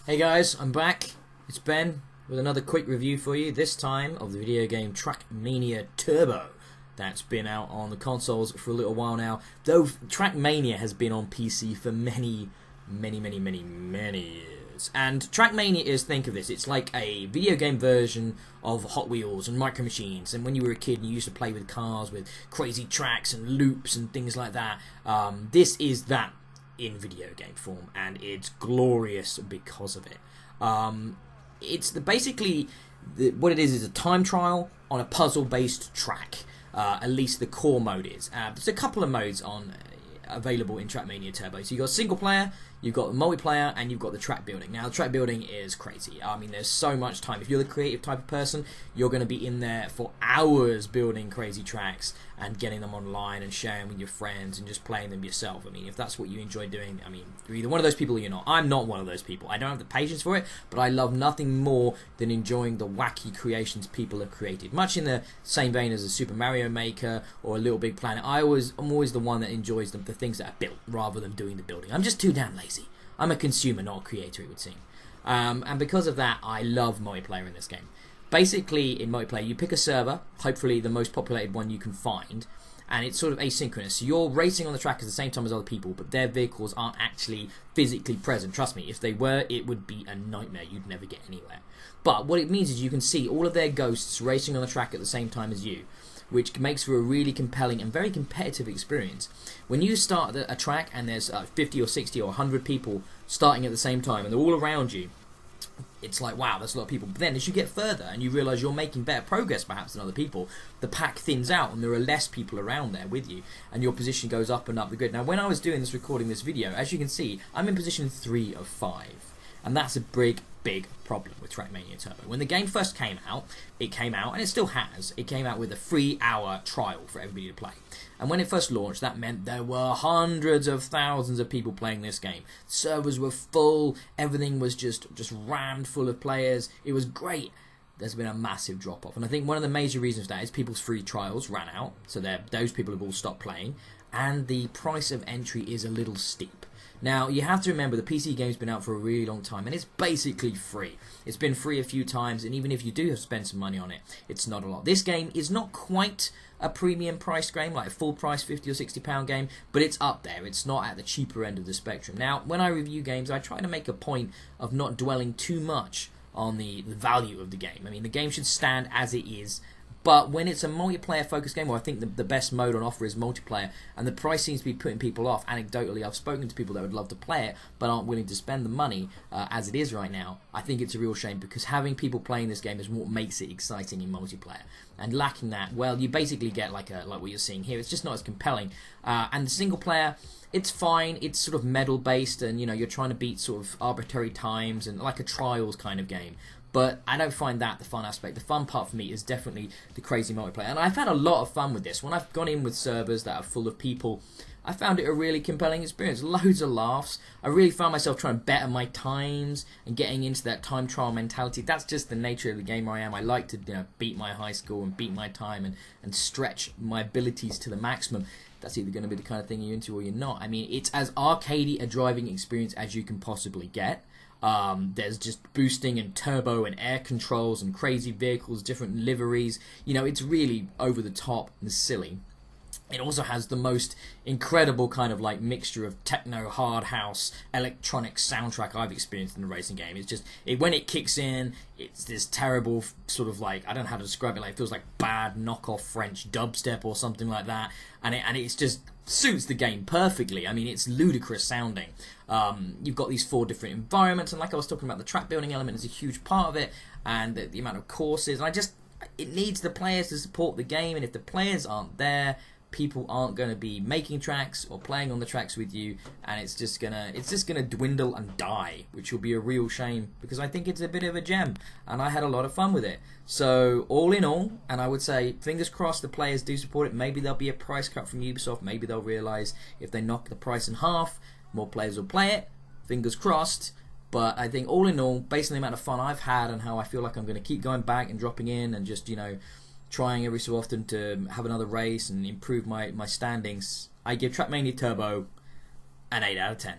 Hey guys, I'm back. It's Ben with another quick review for you, this time of the video game Trackmania Turbo. That's been out on the consoles for a little while now, though Trackmania has been on PC for many years. And Trackmania is, think of this, it's like a video game version of Hot Wheels and Micro Machines. And when you were a kid and you used to play with cars with crazy tracks and loops and things like that, this is that in video game form, and it's glorious because of it. It's basically what it is a time trial on a puzzle-based track. At least the core mode is. There's a couple of modes available in Trackmania Turbo. So you've got single player, you've got the multiplayer, and you've got the track building. Now, the track building is crazy. I mean, there's so much time. If you're the creative type of person, you're going to be in there for hours building crazy tracks and getting them online and sharing with your friends and just playing them yourself. I mean, if that's what you enjoy doing, I mean, you're either one of those people or you're not. I'm not one of those people. I don't have the patience for it, but I love nothing more than enjoying the wacky creations people have created. Much in the same vein as a Super Mario Maker or a Little Big Planet, I'm always the one that enjoys the things that are built rather than doing the building. I'm just too damn lazy. I'm a consumer, not a creator, it would seem. And because of that, I love multiplayer in this game. Basically, in multiplayer, you pick a server, hopefully the most populated one you can find, and it's sort of asynchronous. So you're racing on the track at the same time as other people, but their vehicles aren't actually physically present. Trust me, if they were, it would be a nightmare. You'd never get anywhere. But what it means is you can see all of their ghosts racing on the track at the same time as you, which makes for a really compelling and very competitive experience. When you start a track and there's 50 or 60 or 100 people starting at the same time and they're all around you, it's like, wow, that's a lot of people. But then as you get further and you realise you're making better progress perhaps than other people, the pack thins out and there are less people around there with you and your position goes up and up the grid. Now, when I was recording this video, as you can see, I'm in position 3 of 5. And that's a big problem with Trackmania Turbo. When the game first came out, and it still has, it came out with a 3-hour trial for everybody to play. And when it first launched, that meant there were hundreds of thousands of people playing this game. Servers were full, everything was just rammed full of players. It was great. There's been a massive drop-off. And I think one of the major reasons for that is people's free trials ran out, so those people have all stopped playing, and the price of entry is a little steep. Now, you have to remember the PC game's been out for a really long time, and it's basically free. It's been free a few times, and even if you do have to spend some money on it, it's not a lot. This game is not quite a premium price game, like a full price £50 or £60 game, but it's up there. It's not at the cheaper end of the spectrum. Now, when I review games, I try to make a point of not dwelling too much on the value of the game. I mean, the game should stand as it is. But when it's a multiplayer focused game, well, I think the best mode on offer is multiplayer, and the price seems to be putting people off. Anecdotally, I've spoken to people that would love to play it, but aren't willing to spend the money as it is right now. I think it's a real shame, because having people playing this game is what makes it exciting in multiplayer. And lacking that, well, you basically get like what you're seeing here. It's just not as compelling. And the single player, it's fine. It's sort of medal based, and you're trying to beat sort of arbitrary times and like a trials kind of game. But I don't find that the fun aspect. The fun part for me is definitely the crazy multiplayer. And I've had a lot of fun with this. When I've gone in with servers that are full of people, I found it a really compelling experience. Loads of laughs. I really found myself trying to better my times and getting into that time trial mentality. That's just the nature of the gamer I am. I like to beat my high score and beat my time and stretch my abilities to the maximum. That's either going to be the kind of thing you're into or you're not. I mean, it's as arcadey a driving experience as you can possibly get. There's just boosting and turbo and air controls and crazy vehicles, different liveries. It's really over the top and silly. It also has the most incredible kind of like mixture of techno, hard house, electronic soundtrack I've experienced in a racing game. It's just, when it kicks in, it's this terrible sort of like, I don't know how to describe it, like it feels like bad knockoff French dubstep or something like that. And it's just suits the game perfectly. I mean, it's ludicrous sounding. You've got these 4 different environments, and like I was talking about, the track building element is a huge part of it, and the amount of courses. And it needs the players to support the game, and if the players aren't there, people aren't going to be making tracks or playing on the tracks with you, and it's just gonna dwindle and die, which will be a real shame, because I think it's a bit of a gem and I had a lot of fun with it. So all in all, and I would say fingers crossed the players do support it. Maybe there'll be a price cut from Ubisoft. Maybe they'll realise if they knock the price in half, more players will play it. Fingers crossed. But I think all in all, based on the amount of fun I've had and how I feel like I'm going to keep going back and dropping in and just trying every so often to have another race and improve my standings, I give Trackmania Turbo an 8 out of 10.